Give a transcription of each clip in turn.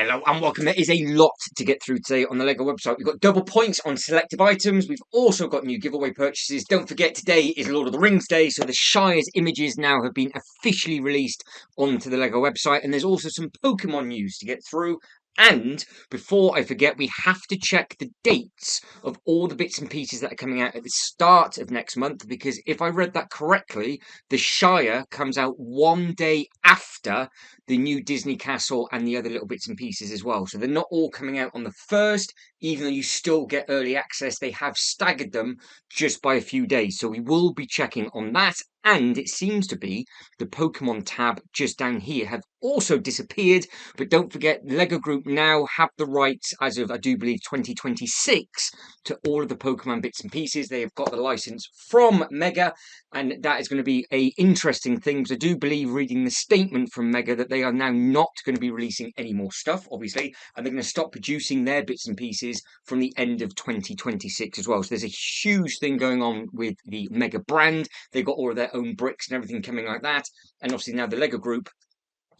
Hello and welcome. There is a lot to get through today on the LEGO website. We've got double points on selective items. We've also got new giveaway purchases. Don't forget, today is Lord of the Rings Day, so the Shire's images now have been officially released onto the LEGO website. And there's also some Pokemon news to get through. And before I forget, we have to check the dates of all the bits and pieces that are coming out at the start of next month, because if I read that correctly, the Shire comes out one day after the new Disney Castle and the other little bits and pieces as well. So they're not all coming out on the 1st, even though you still get early access. They have staggered them just by a few days. So we will be checking on that. And it seems to be the Pokemon tab just down here have also disappeared. But don't forget, LEGO Group now have the rights, as of, I do believe, 2026, to all of the Pokemon bits and pieces. They have got the license from Mega, and that is going to be a interesting thing, because I do believe, reading the statement from Mega, that they are now not going to be releasing any more stuff, obviously, and they're going to stop producing their bits and pieces from the end of 2026 as well. So there's a huge thing going on with the Mega brand. They've got all of their own bricks and everything coming like that, and obviously now the LEGO Group,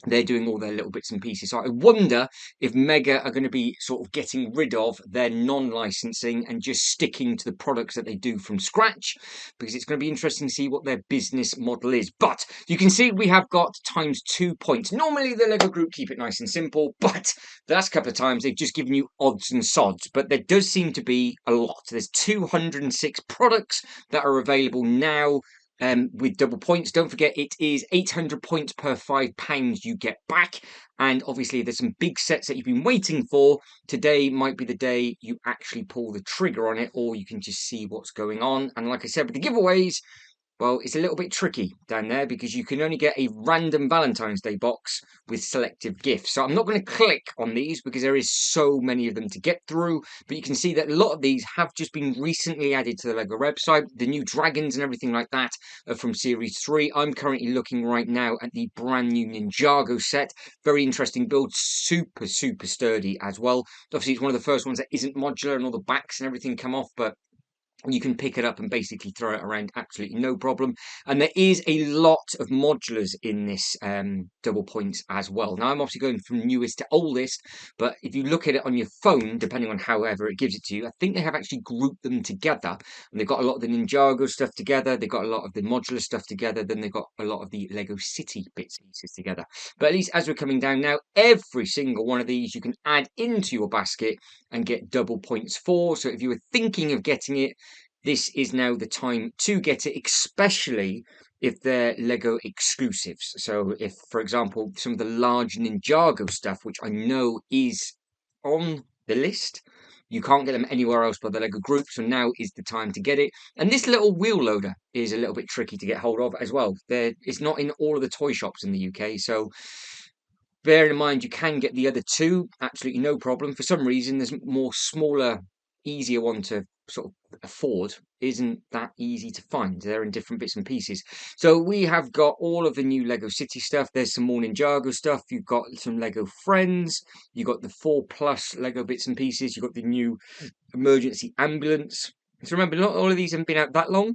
they're doing all their little bits and pieces. So I wonder if Mega are going to be sort of getting rid of their non-licensing and just sticking to the products that they do from scratch, because it's going to be interesting to see what their business model is. But you can see we have got times 2 points. Normally the LEGO Group keep it nice and simple, but the last couple of times they've just given you odds and sods. But there does seem to be a lot. There's 206 products that are available now, with double points. Don't forget, it is 800 points per £5 you get back. And obviously there's some big sets that you've been waiting for. Today might be the day you actually pull the trigger on it, or you can just see what's going on. And like I said, with the giveaways, well, it's a little bit tricky down there, because you can only get a random Valentine's Day box with selective gifts. So I'm not going to click on these because there is so many of them to get through. But you can see that a lot of these have just been recently added to the LEGO website. The new dragons and everything like that are from Series 3. I'm currently looking right now at the brand new Ninjago set. Very interesting build. Super, super sturdy as well. Obviously, it's one of the first ones that isn't modular and all the backs and everything come off, but you can pick it up and basically throw it around absolutely no problem. And there is a lot of modulars in this double points as well. Now, I'm obviously going from newest to oldest, but if you look at it on your phone, depending on however it gives it to you, I think they have actually grouped them together. And they've got a lot of the Ninjago stuff together. They've got a lot of the modular stuff together. Then they've got a lot of the Lego City bits and pieces together. But at least as we're coming down now, every single one of these you can add into your basket and get double points for. So if you were thinking of getting it, this is now the time to get it, especially if they're LEGO exclusives. So if, for example, some of the large Ninjago stuff, which I know is on the list, you can't get them anywhere else by the LEGO Group, so now is the time to get it. And this little wheel loader is a little bit tricky to get hold of as well. It's not in all of the toy shops in the UK, so bear in mind you can get the other two, absolutely no problem. For some reason, there's more smaller, easier one to sort of afford isn't that easy to find. They're in different bits and pieces. So we have got all of the new Lego City stuff. There's some more Ninjago stuff. You've got some Lego Friends. You've got the 4+ Lego bits and pieces. You've got the new emergency ambulance. So remember, not all of these haven't been out that long.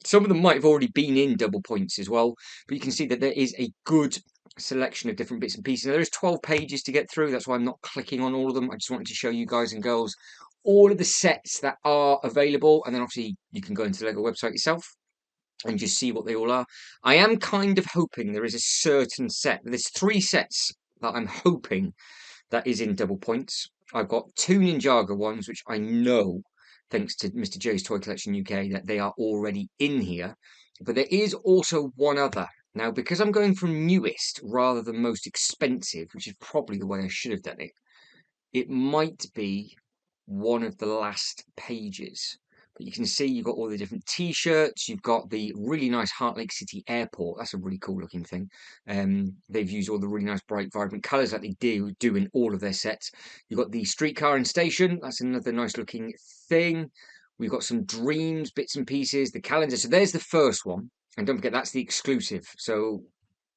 Some of them might have already been in double points as well, but you can see that there is a good selection of different bits and pieces. Now, there is 12 pages to get through. That's why I'm not clicking on all of them. I just wanted to show you guys and girls all of the sets that are available, and then obviously you can go into the LEGO website yourself and just see what they all are. I am kind of hoping there is a certain set. There's 3 sets that I'm hoping that is in double points. I've got 2 Ninjago ones, which I know, thanks to Mr. J's Toy Collection UK, that they are already in here. But there is also one other. Now, because I'm going from newest rather than most expensive, which is probably the way I should have done it, it might be one of the last pages. But you can see you've got all the different t-shirts. You've got the really nice Heart Lake City Airport. That's a really cool looking thing. They've used all the really nice bright vibrant colours that they do in all of their sets. You've got the streetcar and station. That's another nice looking thing. We've got some dreams bits and pieces, the calendar. So there's the first one, and don't forget that's the exclusive. So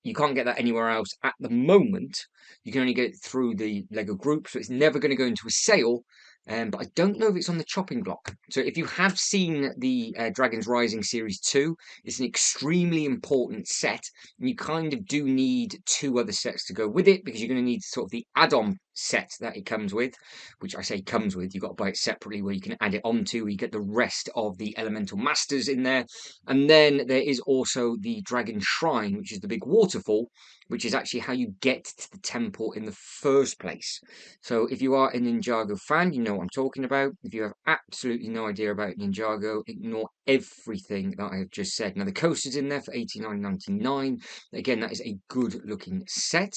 you can't get that anywhere else at the moment. You can only get it through the LEGO Group, so it's never going to go into a sale. But I don't know if it's on the chopping block. So if you have seen the Dragons Rising Series 2, it's an extremely important set. And you kind of do need 2 other sets to go with it, because you're going to need sort of the add-on set that it comes with, which I say comes with, you've got to buy it separately where you can add it onto, you get the rest of the elemental masters in there. And then there is also the dragon shrine, which is the big waterfall, which is actually how you get to the temple in the first place. So if you are a Ninjago fan, you know what I'm talking about. If you have absolutely no idea about Ninjago, ignore everything that I have just said. Now the coaster's in there for $89.99. Again, that is a good looking set.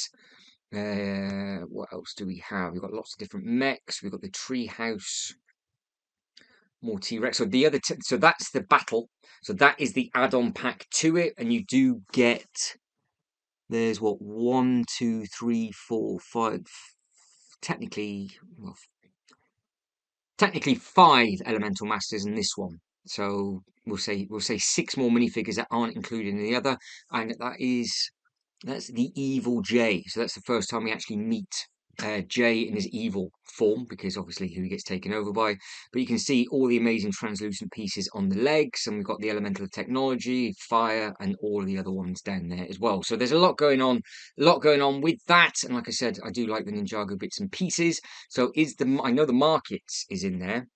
What else do we have? We've got lots of different mechs. We've got the tree house, more T-Rex. So the other, so that's the battle. So that is the add-on pack to it, and you do get. There's what 1, 2, 3, 4, 5. Technically, well, technically 5 elemental masters in this one. So we'll say 6 more minifigures that aren't included in the other, and that's the evil J. So that's the first time we actually meet Jay in his evil form, because obviously who he gets taken over by. But you can see all the amazing translucent pieces on the legs, and we've got the elemental technology, fire, and all the other ones down there as well. So there's a lot going on with that. And like I said, I do like the Ninjago bits and pieces. So I know the markets is in there,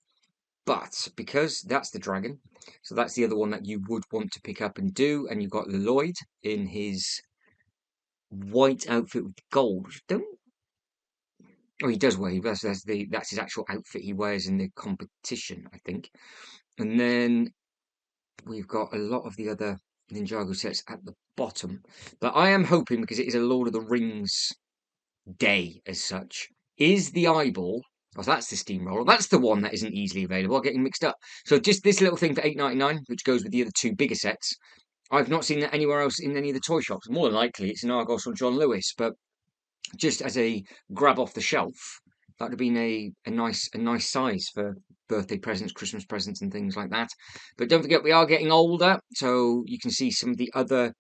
but because that's the dragon, so that's the other one that you would want to pick up and do. And you've got Lloyd in his white outfit with gold. Don't. Oh, he does wear. That's his actual outfit he wears in the competition, I think. And then we've got a lot of the other Ninjago sets at the bottom. But I am hoping, because it is a Lord of the Rings day as such, is the eyeball. Oh, that's the steamroller. That's the one that isn't easily available. I'm getting mixed up. So just this little thing for $8.99, which goes with the other 2 bigger sets. I've not seen that anywhere else in any of the toy shops. More than likely, it's in Argos or John Lewis, but just as a grab off the shelf, that would have been a nice size for birthday presents, Christmas presents, and things like that. But don't forget, we are getting older, so you can see some of the other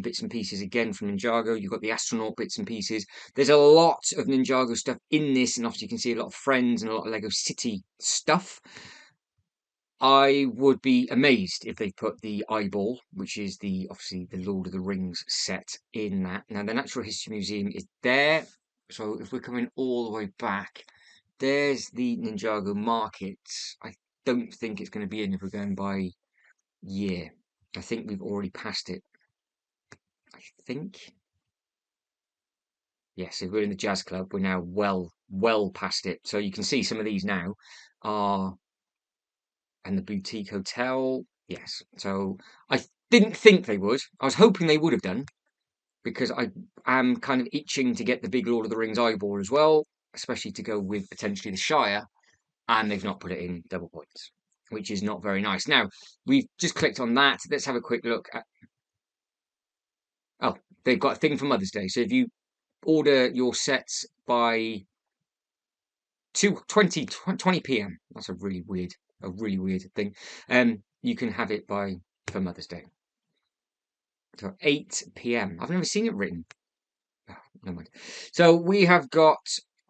bits and pieces again from Ninjago. You've got the astronaut bits and pieces. There's a lot of Ninjago stuff in this, and obviously you can see a lot of Friends and a lot of Lego City stuff. I would be amazed if they put the eyeball, which is obviously the Lord of the Rings set, in that. Now the Natural History Museum is there, so if we're coming all the way back, there's the Ninjago market. I don't think it's going to be in if we're going by year. I think we've already passed it. I think. Yes, if we're in the Jazz Club, we're now well past it. So you can see some of these now are. And the boutique hotel, yes. So I didn't think they would. I was hoping they would have done, because I am kind of itching to get the big Lord of the Rings eyeball as well, especially to go with potentially the Shire, and they've not put it in double points, which is not very nice. Now, we've just clicked on that. Let's have a quick look at. Oh, they've got a thing for Mother's Day. So if you order your sets by 20 p.m., that's a really weird thing. You can have it for Mother's Day. So 8 p.m. I've never seen it written. Oh, never mind. So we have got,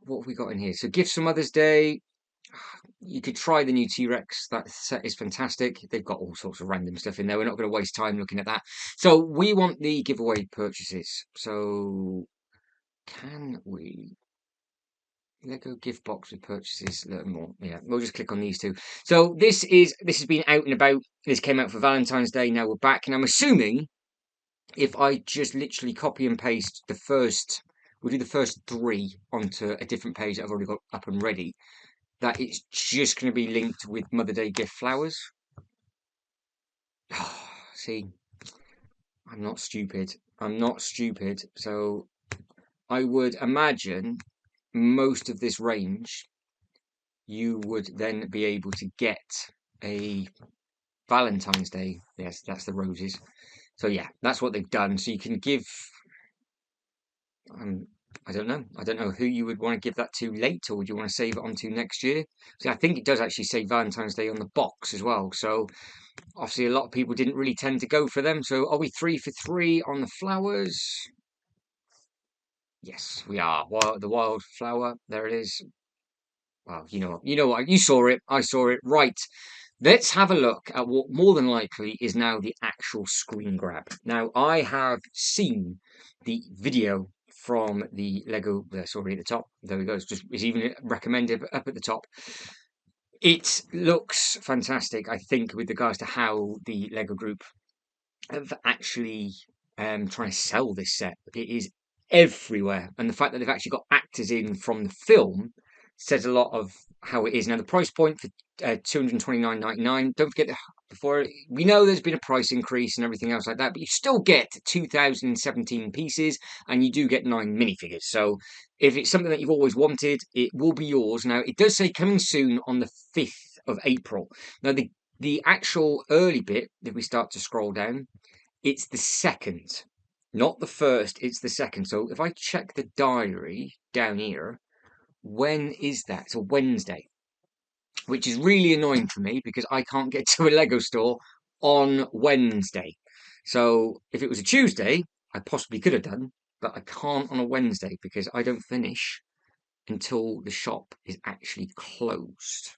what have we got in here? So gifts for Mother's Day. You could try the new T-Rex. That set is fantastic. They've got all sorts of random stuff in there. We're not going to waste time looking at that. So we want the giveaway purchases. So can we? Lego gift box with purchases, a little more. Yeah, we'll just click on these 2. So this has been out and about. This came out for Valentine's Day. Now we're back, and I'm assuming if I just literally copy and paste we'll do the first 3 onto a different page that I've already got up and ready, that it's just going to be linked with Mother Day gift flowers. See, I'm not stupid. So I would imagine most of this range you would then be able to get a Valentine's Day. Yes, that's the roses. So yeah, that's what they've done. So you can give. I don't know. I don't know who you would want to give that to late, or would you want to save it onto next year? See, I think it does actually say Valentine's Day on the box as well. So obviously a lot of people didn't really tend to go for them. So are we 3 for 3 on the flowers? Yes, we are. The wildflower. There it is. Well, you know what, you saw it, I saw it. Right, let's have a look at what more than likely is now the actual screen grab. Now, I have seen the video from the Lego. That's already at the top. There we go. It's even recommended up at the top. It looks fantastic, I think, with regards to how the Lego Group have actually trying to sell this set. It is everywhere, and the fact that they've actually got actors in from the film says a lot of how it is. Now, the price point for $229.99. Don't forget, before we know there's been a price increase and everything else like that, but you still get 2017 pieces, and you do get 9 minifigures. So, if it's something that you've always wanted, it will be yours. Now, it does say coming soon on the 5th of April. Now, the actual early bit, if we start to scroll down, it's the 2nd, not the 1st, it's the 2nd. So if I check the diary down here, when is that? It's a Wednesday, which is really annoying for me because I can't get to a Lego store on Wednesday. So if it was a Tuesday, I possibly could have done, but I can't on a Wednesday because I don't finish until the shop is actually closed.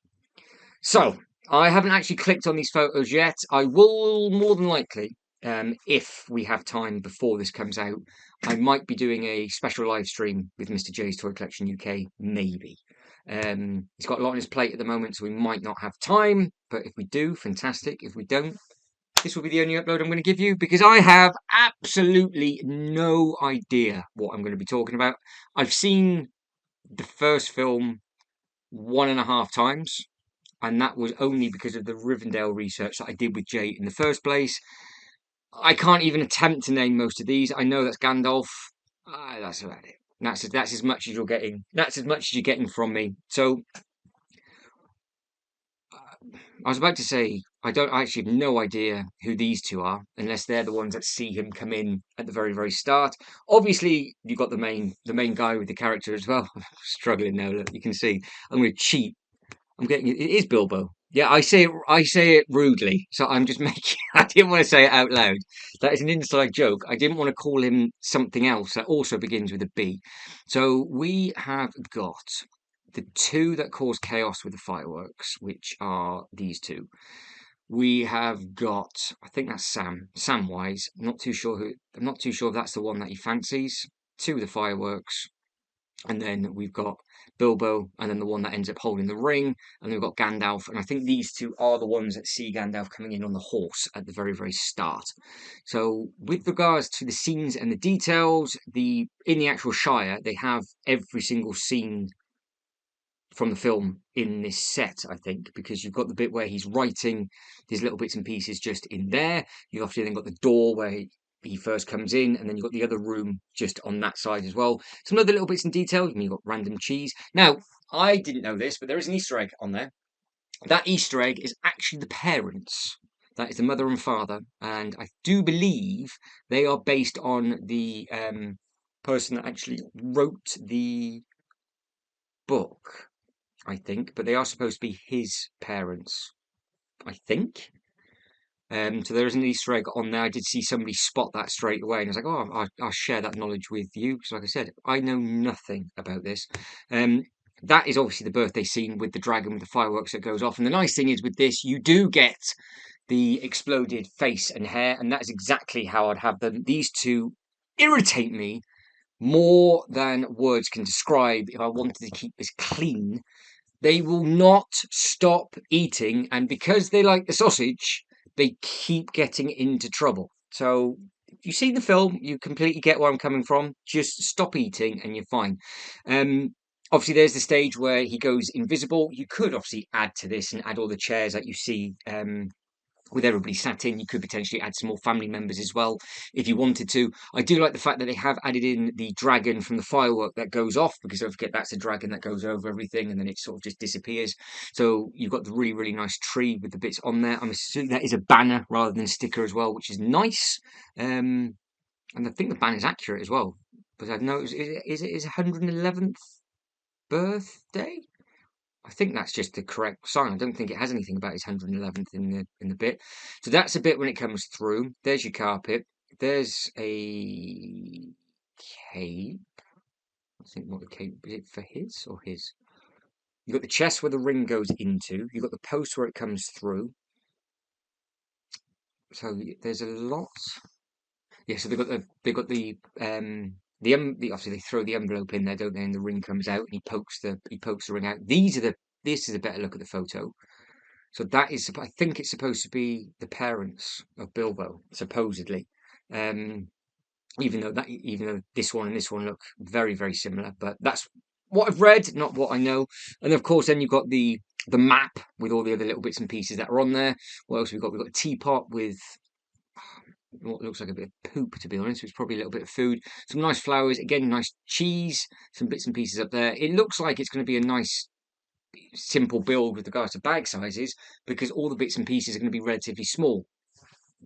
So I haven't actually clicked on these photos yet. I will more than likely, if we have time before this comes out, I might be doing a special live stream with Mr. J's Toy Collection UK, maybe. He's got a lot on his plate at the moment, so we might not have time. But if we do, fantastic. If we don't, this will be the only upload I'm going to give you because I have absolutely no idea what I'm going to be talking about. I've seen the first film 1.5 times, and that was only because of the Rivendell research that I did with Jay in the first place. I can't even attempt to name most of these. I know that's Gandalf. That's about it. That's as much as you're getting. That's as much as you're getting from me. So I was about to say I actually have no idea who these two are, unless they're the ones that see him come in at the very start. Obviously, you've got the main guy with the character as well. Struggling now. Look, you can see. I'm going to cheat. I'm getting it is Bilbo. Yeah, I say it rudely, so I'm just making. I didn't want to say it out loud. That is an inside joke. I didn't want to call him something else that also begins with a B. So we have got the two that cause chaos with the fireworks, which are these two. We have got, I think that's Samwise. I'm not too sure who. I'm not too sure if that's the one that he fancies. Two of the fireworks. And then we've got Bilbo, and then the one that ends up holding the ring, and then we've got Gandalf, and I think these two are the ones that see Gandalf coming in on the horse at the very start. So, with regards to the scenes and the details, in the actual Shire, they have every single scene from the film in this set, I think, because you've got the bit where he's writing these little bits and pieces just in there. You've obviously then got the door where he first comes in, and then you've got the other room just on that side as well. Some other little bits and details, and you've got random cheese. Now, I didn't know this, but there is an Easter egg on there. That Easter egg is actually the parents. That is the mother and father, and I do believe they are based on the person that actually wrote the book. I think, but they are supposed to be his parents, I think. So there is an Easter egg on there. I did see somebody spot that straight away, and I was like, "Oh, I'll share that knowledge with you." Because, like I said, I know nothing about this. That is obviously the birthday scene with the dragon with the fireworks that goes off. And the nice thing is with this, you do get the exploded face and hair, and that is exactly how I'd have them. These two irritate me more than words can describe if I wanted to keep this clean. They will not stop eating, and because they like the sausage, they keep getting into trouble. So if you see the film, you completely get where I'm coming from. Just stop eating and you're fine. Obviously, there's the stage where he goes invisible. You could obviously add to this and add all the chairs that you see with everybody sat in. You could potentially add some more family members as well if you wanted to. I do like the fact that they have added in the dragon from the firework that goes off, because don't forget that's a dragon that goes over everything and then it sort of just disappears. So you've got the really nice tree with the bits on there. I'm assuming that is a banner rather than a sticker as well, which is nice. And I think the banner's accurate as well, because I've noticed is it his 111th birthday? I think that's just the correct sign. I don't think it has anything about his 111th in the bit. So that's a bit when it comes through. There's your carpet. There's a cape. I think what the cape is, it for his or his? You've got the chest where the ring goes into. You've got the post where it comes through. So there's a lot. Yeah, so they've got the obviously they throw the envelope in there, don't they? And the ring comes out, and he pokes the ring out. This is a better look at the photo. So that is, I think it's supposed to be the parents of Bilbo, supposedly. Um, even though this one and this one look very, very similar, but that's what I've read, not what I know. And of course, then you've got the map with all the other little bits and pieces that are on there. What else we've got? We've got a teapot with what looks like a bit of poop, to be honest. It's probably a little bit of food. Some nice flowers, again, nice cheese, some bits and pieces up there. It looks like it's going to be a nice simple build with regards to bag sizes, because all the bits and pieces are going to be relatively small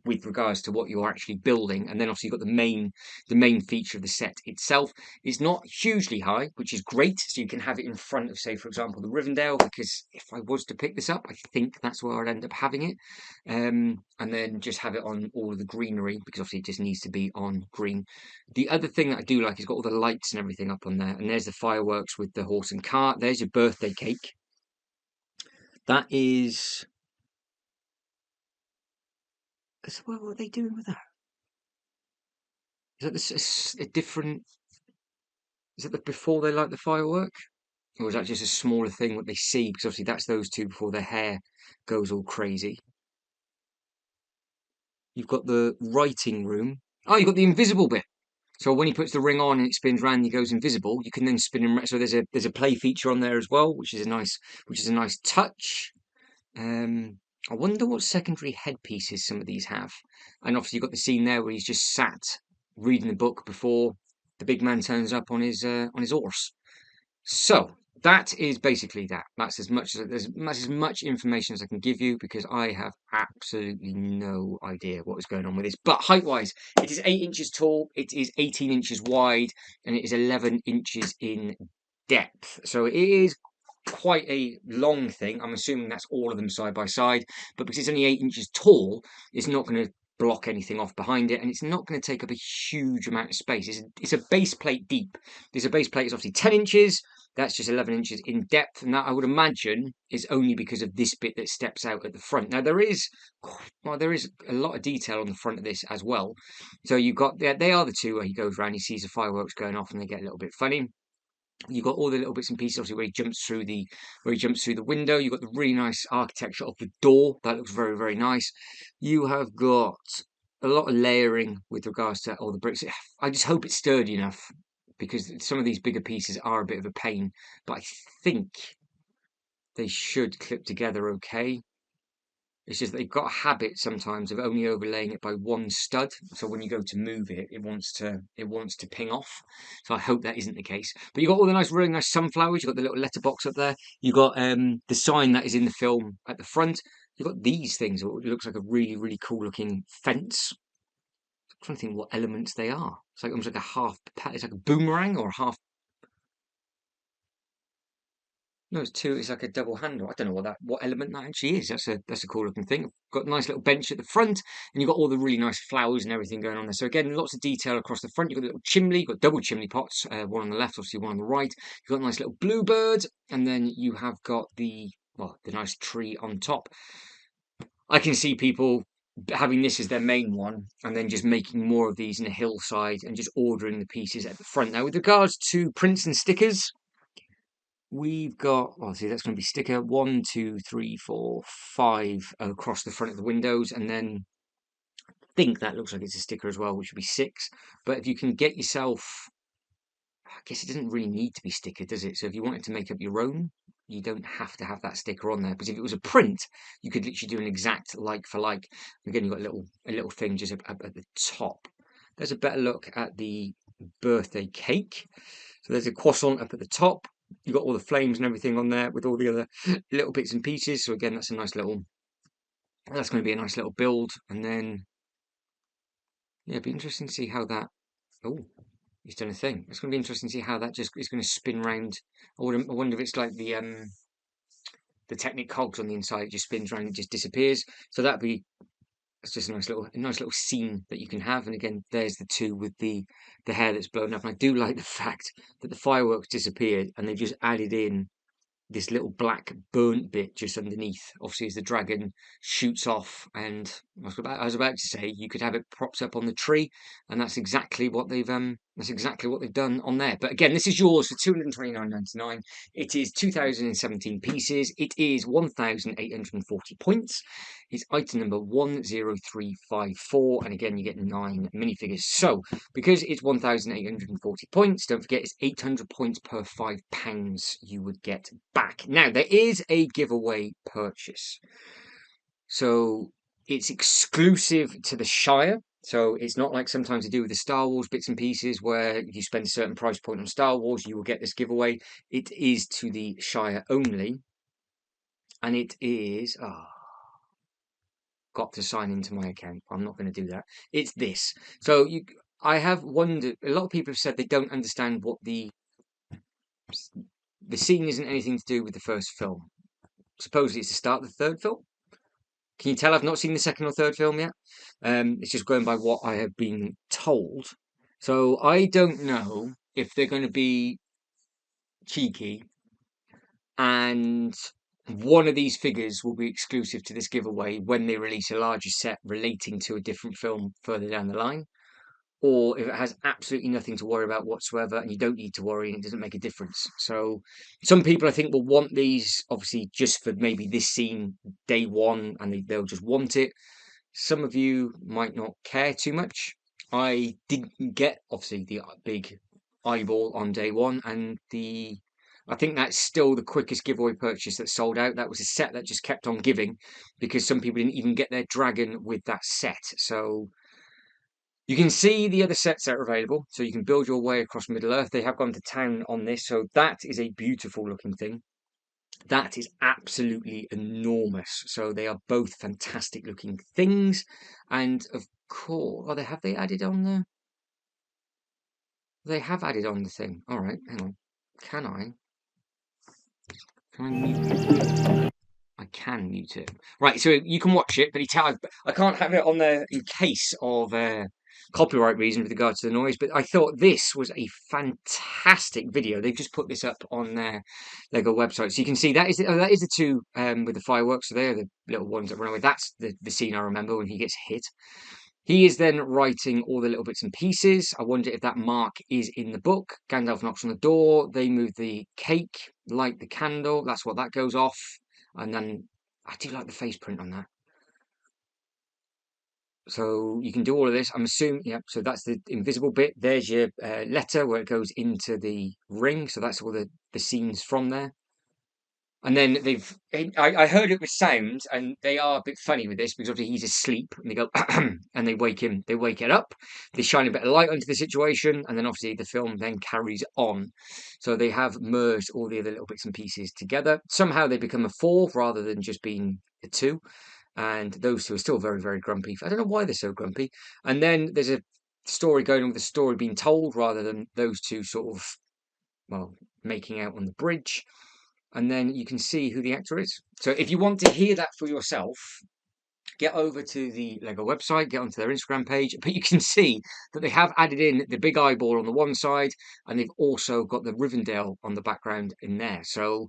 with regards to what you're actually building. And then obviously you've got the main feature of the set itself. It's not hugely high, which is great, so you can have it in front of, say, for example, the Rivendell, because if I was to pick this up, I think that's where I'd end up having it. And then just have it on all of the greenery, because obviously it just needs to be on green. The other thing that I do like is got all the lights and everything up on there, and there's the fireworks with the horse and cart. There's your birthday cake. That is, what are they doing with that? Is that a different? Is that before they light the firework, or is that just a smaller thing what they see? Because obviously that's those two before their hair goes all crazy. You've got the writing room. Oh, you've got the invisible bit. So when he puts the ring on and it spins round, and he goes invisible. You can then spin him. So there's a play feature on there as well, which is a nice touch. I wonder what secondary headpieces some of these have. And obviously you've got the scene there where he's just sat reading the book before the big man turns up on his horse. So that is basically that. That's as much information as I can give you, because I have absolutely no idea what is going on with this. But height wise, it is 8 inches tall, it is 18 inches wide, and it is 11 inches in depth. So it is quite a long thing. I'm assuming that's all of them side by side, but because it's only 8 inches tall, it's not going to block anything off behind it, and it's not going to take up a huge amount of space. It's a base plate deep. There's a base plate is obviously 10 inches. That's just 11 inches in depth, and that I would imagine is only because of this bit that steps out at the front. Now there is a lot of detail on the front of this as well. So you've got they are the two where he goes around, he sees the fireworks going off, and they get a little bit funny. You've got all the little bits and pieces, obviously, where he jumps through the window. You've got the really nice architecture of the door. That looks very, very nice. You have got a lot of layering with regards to all the bricks. I just hope it's sturdy enough, because some of these bigger pieces are a bit of a pain, but I think they should clip together okay. It's just they've got a habit sometimes of only overlaying it by one stud. So when you go to move it, it wants to ping off. So I hope that isn't the case. But you've got all the really nice sunflowers. You've got the little letterbox up there. You've got the sign that is in the film at the front. You've got these things. It looks like a really, really cool looking fence. I'm trying to think what elements they are. It's like almost like it's like a boomerang or a half. No, it's two. It's like a double handle. I don't know what element that actually is. That's a cool looking thing. Got a nice little bench at the front, and you've got all the really nice flowers and everything going on there. So again, lots of detail across the front. You've got a little chimney. You've got double chimney pots. One on the left, obviously one on the right. You've got a nice little bluebird, and then you have got the nice tree on top. I can see people having this as their main one, and then just making more of these in a hillside and just ordering the pieces at the front. Now, with regards to prints and stickers, we've got, see, that's going to be sticker 1, 2, 3, 4, 5 across the front of the windows, and then I think that looks like it's a sticker as well, which would be 6. But if you can get yourself, I guess it doesn't really need to be stickered, does it? So if you wanted to make up your own, you don't have to have that sticker on there. Because if it was a print, you could literally do an exact like for like. Again, you've got a little thing just up at the top. There's a better look at the birthday cake. So there's a croissant up at the top. You've got all the flames and everything on there with all the other little bits and pieces. So again, that's going to be a nice little build. And then, yeah, it'd be interesting to see how that, oh, he's done a thing. It's going to be interesting to see how that just is going to spin round. I wonder if it's like the Technic cogs on the inside, it just spins around and just disappears. So it's just a nice little scene that you can have. And again, there's the two with the hair that's blown up. And I do like the fact that the fireworks disappeared and they've just added in this little black burnt bit just underneath. Obviously, as the dragon shoots off, and I was about to say you could have it propped up on the tree, and that's exactly what they've That's exactly what they've done on there. But again, this is yours for £229.99. It is 2017 pieces. It is 1,840 points. It's item number 10354. And again, you get 9 minifigures. So, because it's 1,840 points, don't forget it's 800 points per £5 you would get back. Now, there is a giveaway purchase. So, it's exclusive to the Shire. So it's not like sometimes they do with the Star Wars bits and pieces where you spend a certain price point on Star Wars, you will get this giveaway. It is to the Shire only. And it is... got to sign into my account. I'm not going to do that. It's this. So I have wondered... A lot of people have said they don't understand what the scene isn't anything to do with the first film. Supposedly it's the start of the third film. Can you tell I've not seen the second or third film yet? It's just going by what I have been told. So I don't know if they're going to be cheeky and one of these figures will be exclusive to this giveaway when they release a larger set relating to a different film further down the line. Or if it has absolutely nothing to worry about whatsoever and you don't need to worry and it doesn't make a difference. So some people I think will want these obviously just for maybe this scene day one and they'll just want it. Some of you might not care too much. I didn't get obviously the big eyeball on day one and I think that's still the quickest giveaway purchase that sold out. That was a set that just kept on giving because some people didn't even get their dragon with that set. So you can see the other sets that are available, so you can build your way across Middle-earth. They have gone to town on this, so that is a beautiful looking thing. That is absolutely enormous. So they are both fantastic looking things. And of course, have they added on the... They have added on the thing. All right, hang on. Can I mute? I can mute it. Right, so you can watch it, but I can't have it on there in case of copyright reason with regard to the noise. But I thought this was a fantastic video. They've just put this up on their Lego website, so you can see that is the two with the fireworks. So they are the little ones that run away. That's the scene I remember when he gets hit. He is then writing all the little bits and pieces. I wonder if that mark is in the book. Gandalf knocks on the door. They move the cake, light the candle. That's what that goes off. And then I do like the face print on that. So you can do all of this. I'm assuming, yeah, so that's the invisible bit. There's your letter where it goes into the ring. So that's all the scenes from there. And then I heard it with sound, and they are a bit funny with this because obviously he's asleep, and they go, and they wake it up. They shine a bit of light onto the situation, and then obviously the film then carries on. So they have merged all the other little bits and pieces together. Somehow they become a four rather than just being a two. And those two are still very, very grumpy. I don't know why they're so grumpy. And then there's a story going on with the story being told rather than those two sort of, well, making out on the bridge. And then you can see who the actor is. So if you want to hear that for yourself, get over to the Lego website, get onto their Instagram page, but you can see that they have added in the big eyeball on the one side, and they've also got the Rivendell on the background in there. So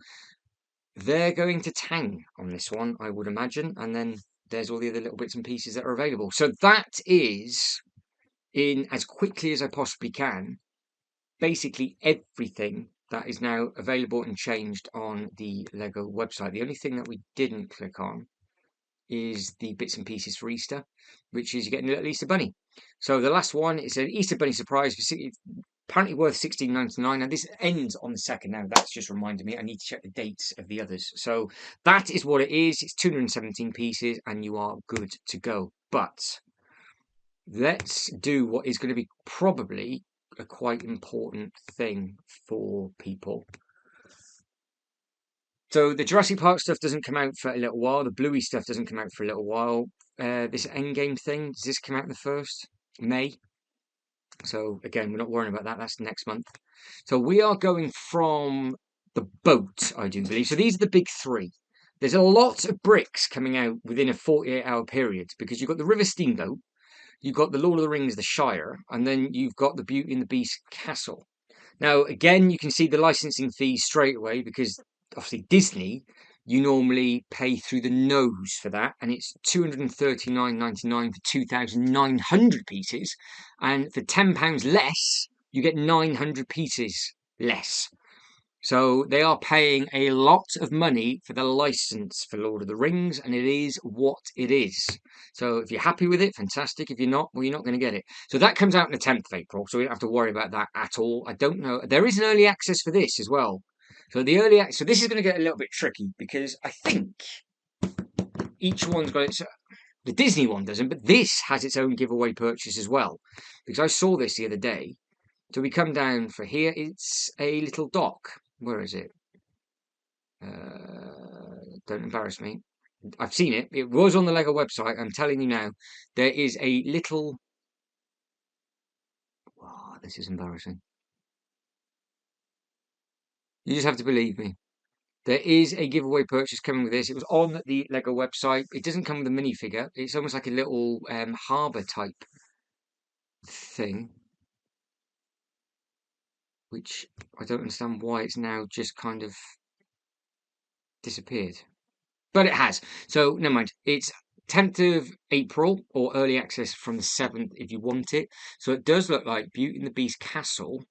they're going to tang on this one, I would imagine, and then there's all the other little bits and pieces that are available. So that is, in as quickly as I possibly can, basically everything that is now available and changed on the Lego website. The only thing that we didn't click on is the bits and pieces for Easter, which is you're getting a little Easter bunny. So the last one is an Easter bunny surprise for apparently worth £16.99. And this ends on the 2nd now. That's just reminded me. I need to check the dates of the others. So that is what it is. It's 217 pieces and you are good to go. But let's do what is going to be probably a quite important thing for people. So the Jurassic Park stuff doesn't come out for a little while. The Bluey stuff doesn't come out for a little while. This Endgame thing, does this come out the 1st? May? So again, we're not worrying about that. That's next month. So we are going from the boat, I do believe. So these are the big three. There's a lot of bricks coming out within a 48-hour period because you've got the River Steamboat, you've got the Lord of the Rings, the Shire, and then you've got the Beauty and the Beast castle. Now, again, you can see the licensing fees straight away because obviously Disney, you normally pay through the nose for that, and it's £239.99 for 2,900 pieces, and for £10 less, you get 900 pieces less. So they are paying a lot of money for the license for Lord of the Rings, and it is what it is. So if you're happy with it, fantastic. If you're not, well, you're not going to get it. So that comes out on the 10th of April, so we don't have to worry about that at all. I don't know. There is an early access for this as well. So so this is going to get a little bit tricky because I think each one's got its. The Disney one doesn't, but this has its own giveaway purchase as well. Because I saw this the other day. So we come down for here. It's a little dock. Where is it? Don't embarrass me. I've seen it. It was on the Lego website. I'm telling you now, there is a little. Oh, this is embarrassing. You just have to believe me. There is a giveaway purchase coming with this. It was on the Lego website. It doesn't come with a minifigure. It's almost like a little harbour type thing, which I don't understand why it's now just kind of disappeared. But it has. So never mind. It's 10th of April or early access from the 7th if you want it. So it does look like Beauty and the Beast Castle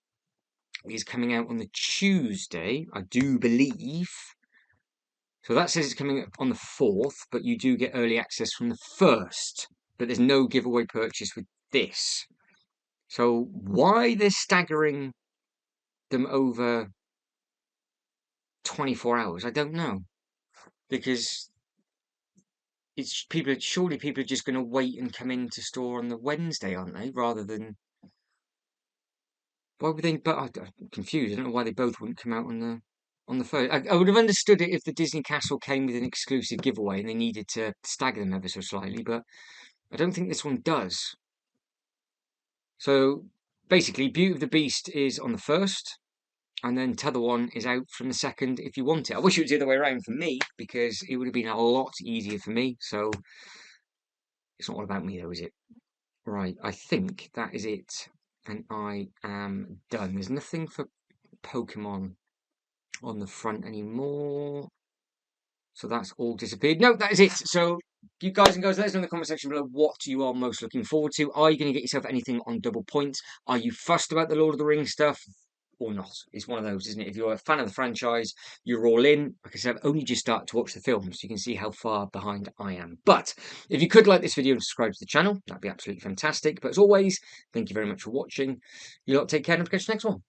is coming out on the Tuesday, I do believe. So that says it's coming up on the 4th, but you do get early access from the 1st. But there's no giveaway purchase with this. So why they're staggering them over 24 hours, I don't know. Because surely people are just going to wait and come into store on the Wednesday, aren't they? Rather than why would they? But I'm confused. I don't know why they both wouldn't come out on the first. I would have understood it if the Disney Castle came with an exclusive giveaway and they needed to stagger them ever so slightly, but I don't think this one does. So basically, Beauty of the Beast is on the 1st, and then T'other one is out from the 2nd if you want it. I wish it was the other way around for me because it would have been a lot easier for me. So it's not all about me though, is it? Right, I think that is it. And I am done. There's nothing for Pokemon on the front anymore. So that's all disappeared. No, that is it. So you guys and girls, let us know in the comment section below what you are most looking forward to. Are you going to get yourself anything on double points? Are you fussed about the Lord of the Rings stuff? Or not? It's one of those, isn't it? If you're a fan of the franchise, you're all in. Like I said, I've only just started to watch the film, so you can see how far behind I am. But if you could like this video and subscribe to the channel, that'd be absolutely fantastic. But as always, thank you very much for watching. You lot take care and I'll catch you next one.